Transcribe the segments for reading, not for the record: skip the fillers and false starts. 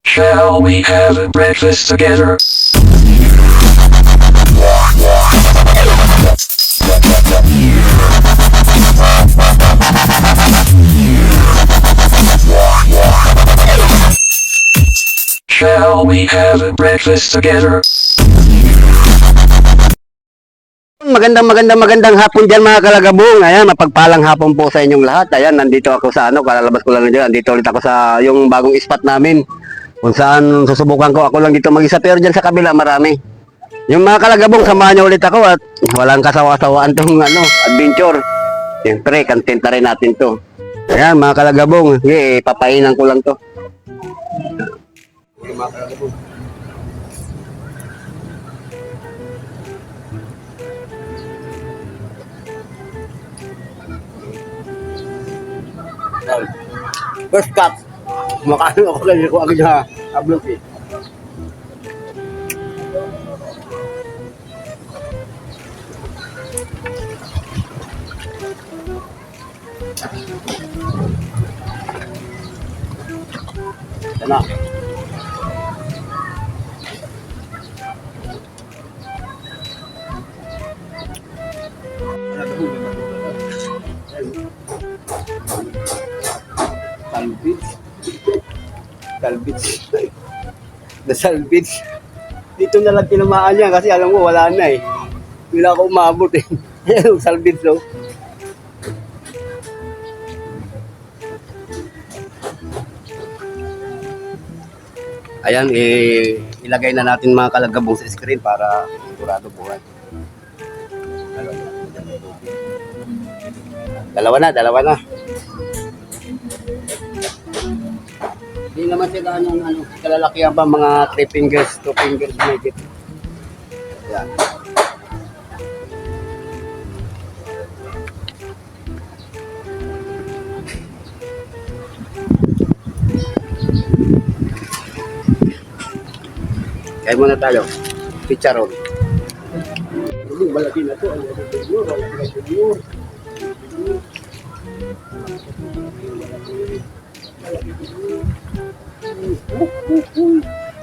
Shall we have a breakfast together? Shall we have a breakfast together? Magandang hapon dyan mga kalagabong. Ayan, mapagpalang hapon po sa inyong lahat. Ayan, nandito ako sa kalalabas ko lang dyan. Nandito ulit ako sa yung bagong spot namin. Kung saan susubukan ko, ako lang dito mag-isa. Pero dyan sa kabila, marami. Yung mga kalagabong, samahan niyo ulit ako at walang kasawa-sawaan tong adventure. Siyempre, content na rin natin to. Ayan, mga kalagabong, papainan ko lang to. Mga kalagabong. First cut. Kumakain ako lang ko agad na ablok eh. Sana. Salvage. The salvage. Dito na lang tinamaan niya kasi alam ko wala na eh. Wala ako umabot eh. Ayan, salvage no. Ayan, ilagay na natin mga kalagabong sa screen para sigurado buhay. Dalawa na. Hindi naman sila kalalakihan pa mga 3 fingers, 2 fingers medyo. Ayan. Kaya muna tayo. Picharon. Malaki na to.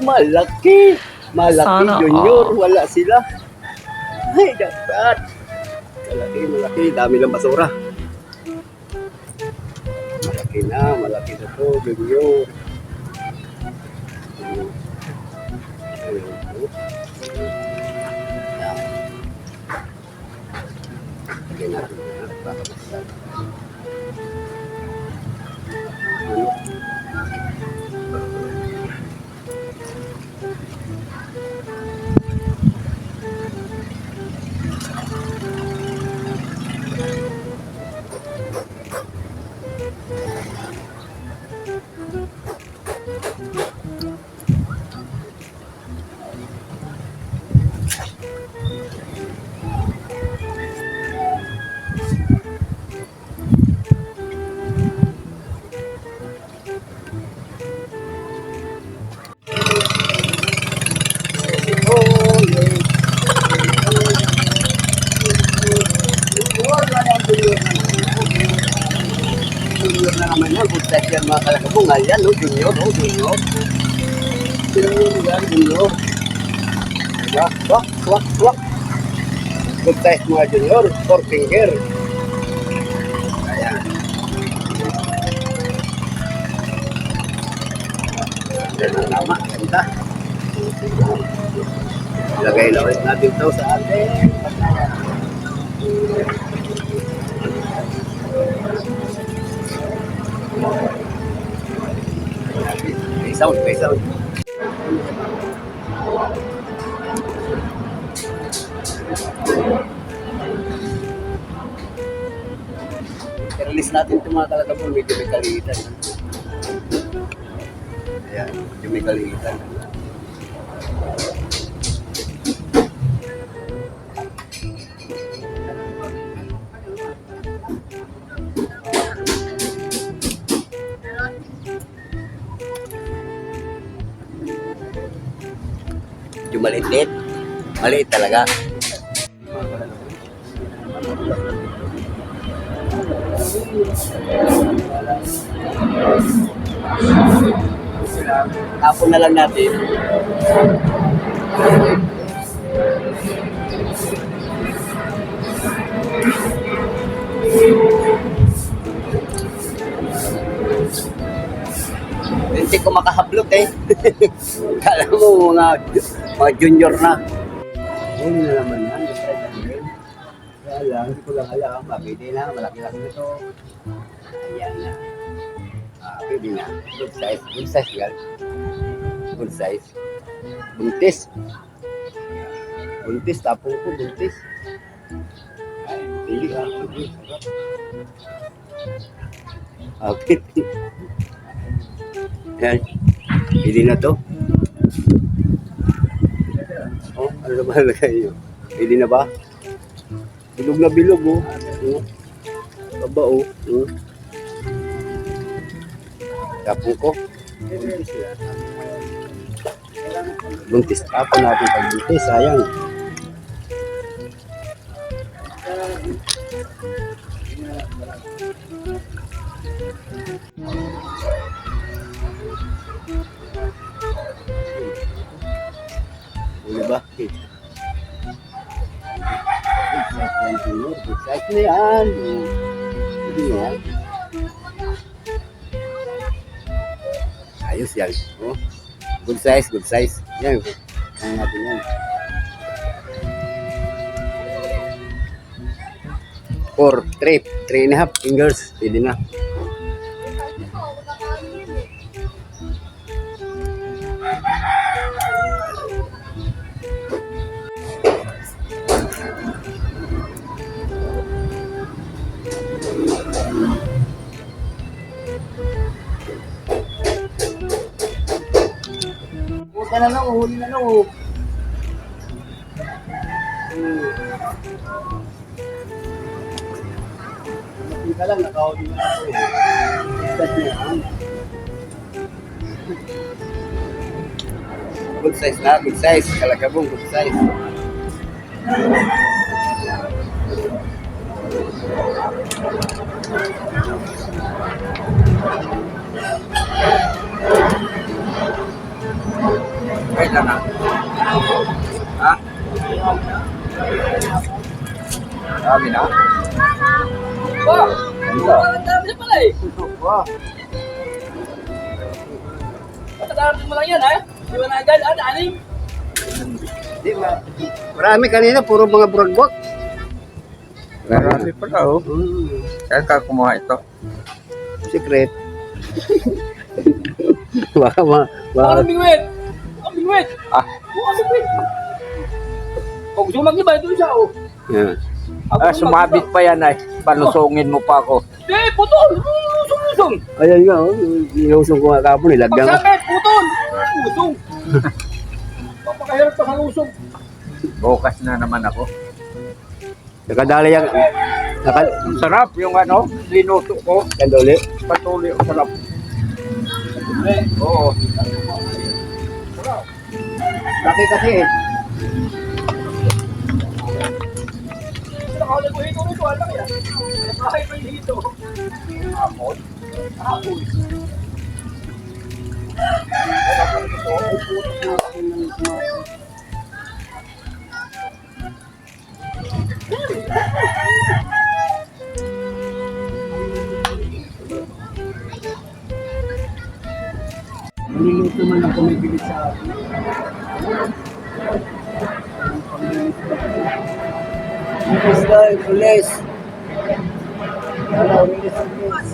Malaki sana junior, wala sila. Ay, dapat. Malaki, dami ng basura. Malaki na to, junior. Lagay natin para masarap. Junior na naman yan, good size yan mga kalagabong. Ayan, junior. Junior. Wak. Good size mga junior, 4 finger. Ayan. Ayan ang tama, ganda. Ilagay na ulit natin ito sa atin. May sound. I-release natin itong mga kalagabong, medyo may kaliitan. Ayan, medyo may kaliitan. Yung maliit. Maliit talaga. Tapon na lang natin. Hindi ko makahablot eh. Kala mo mga junior na. Huli na naman yan. Kaya lang, hindi ko lang alam. Mabili na, malaki-laki na ito. Ayan na. Pwede na. Good size. Good size yan. Good size. Buntis. Buntis. Tapong ko, buntis. Hindi ka. Okay. Yan. Pwede na to. Oh, ano na ba nalagay nyo? Pwede na ba? Bilog na bilog, oh. Baba, oh. Tapon ko. Buntis. Tapon natin pag buntis. Sayang. Huli ba? Good size na yan. Hindi na yan. Ayos yan. Oh. Good size, good size. Yan. Ano natin yan. 3.5 fingers. Pwede na. Huwag na lang, huli na lang. Hindi ka lang, nakahuli na ako. Good size na, good size. Kalagabong, good size. Wait lang ah. Ha? Dami na? Wow! Ang dami na pala eh. Wow. Patadarating mo lang yan ha? Di ba na agad? Aning? Di ba? Marami kanina, puro mga buragbak. Marami pala oh. Saan ka kumuha ito? Secret. Baka Ang bingwit! Ang bingwit! Ah. Ang bingwit! Kung gusto mo mag-iba, ito siya oh. Yeah. Sumabit pa yan ay. Palusungin mo pa ako. Eh, putol! Lusong! Ayan nga, oh. Iusong ko nga kapon, nilagyan ko. Pagsabit, putol! Lusong! Papakahirap pa sa lusong. Bukas na naman ako. Nakadali yan. Ang sarap yung ano, linuto ko. Nakadali. Patuloy ang sarap. Eh, Oo. Laki kasi eh. nakaulit ko hito rito, alam yan. Nakahay pa yung hito. Amon. Hapon. Niluluto man ang kumibilit sa akin. Pulis tayo, pulis. Wala, pulis ang pulis.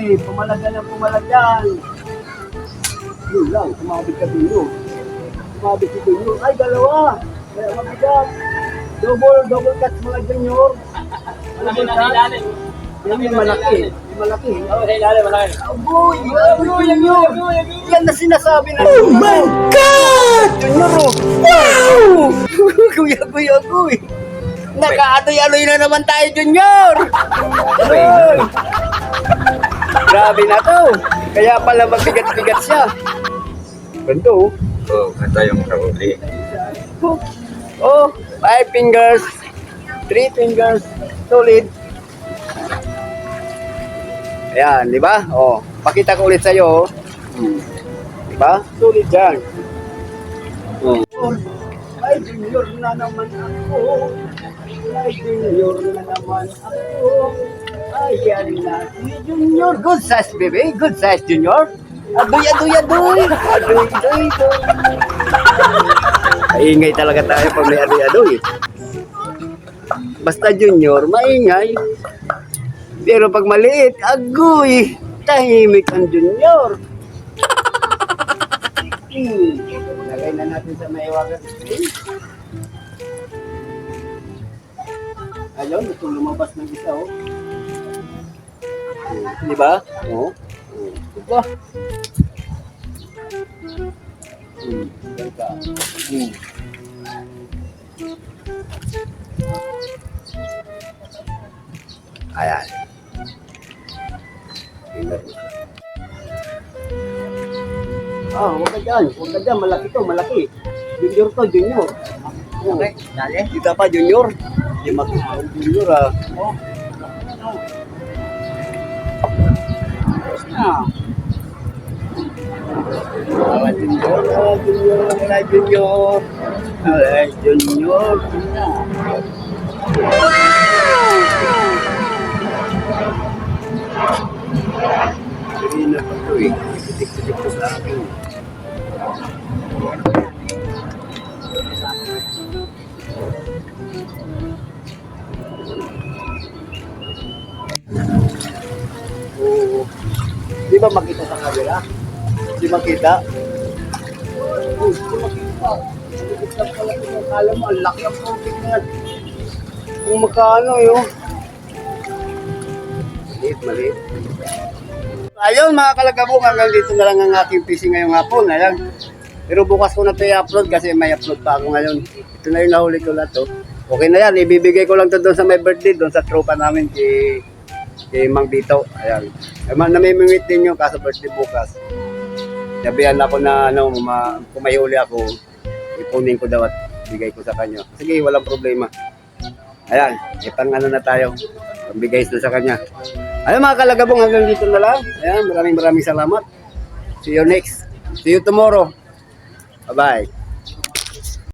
Pumalag ka ng pumalag yan. Yun lang, kumabit ka dito. Kumabit ka dito. Ay, dalawa. Kaya mabigat. Double cut mga junior. Malaki na ilalim. Yan yung malaki. Yung malaki. Oo, sa ilalim, malaki. Agoy! Agoy! Yan na sinasabi na. Oh my God! Junior, oh. Wow! Kuya, agoy. Naka-atoy-aloy na naman tayo, Junior! Agoy! Grabe na to. Kaya pala magbigat-bigat siya. Ganto, oh. Oo, kata yung kahuli. Oh, 5 fingers, 3 fingers, solid. Ayan, di ba? Oh, pakita ko ulit sa'yo. Di ba? Solid yan. Oh. Ay, junior na naman ako. Ay, junior na naman ako. Ayan na, si junior. Good size, baby. Good size, junior. Adoy. Adoy. Maingay talaga tayo pag may adoy-adoy. Basta junior, maingay. Pero pag maliit, agoy. Tahimik ang junior. Lagay na natin sa may water screen. Ayun, ito lumabas ng isa, oh. Di ba? Oo. Diba? Ayan. Huwag ka dyan. Huwag ka dyan. Malaki to, malaki. Junior to, junior. Okay, dali. Kita pa, junior. Hindi makita. Junior, ah. Junior. Hindi na pa ito eh. Titik-titik ko sa akin. Oo. Di ba makita sa camera? Di makita? Oo, di makita. Nakikita pala kung akala mo, ang laki ang profit na yan. Kung magkano yun. Maliit. Ayun mga kalagabong, hanggang dito na lang ang ating fishing ngayong hapon. Ayan. Pero bukas ko na ito i-upload kasi may upload pa ako ngayon. Ito na yung nahuli ko na ito. Okay na yan, ibibigay ko lang ito doon sa my birthday, doon sa tropa namin kay Mang Dito. Ayan. Namimimit din yun kaso birthday bukas. Sabihan ako na kung may huli ako, ipunin ko daw at bigay ko sa kanya. Sige, walang problema. Ayan, ipang na tayo. Pambigay sa kanya. Ayun mga kalagabong, hanggang dito na lang. Ayan, maraming salamat. See you tomorrow. Bye-bye.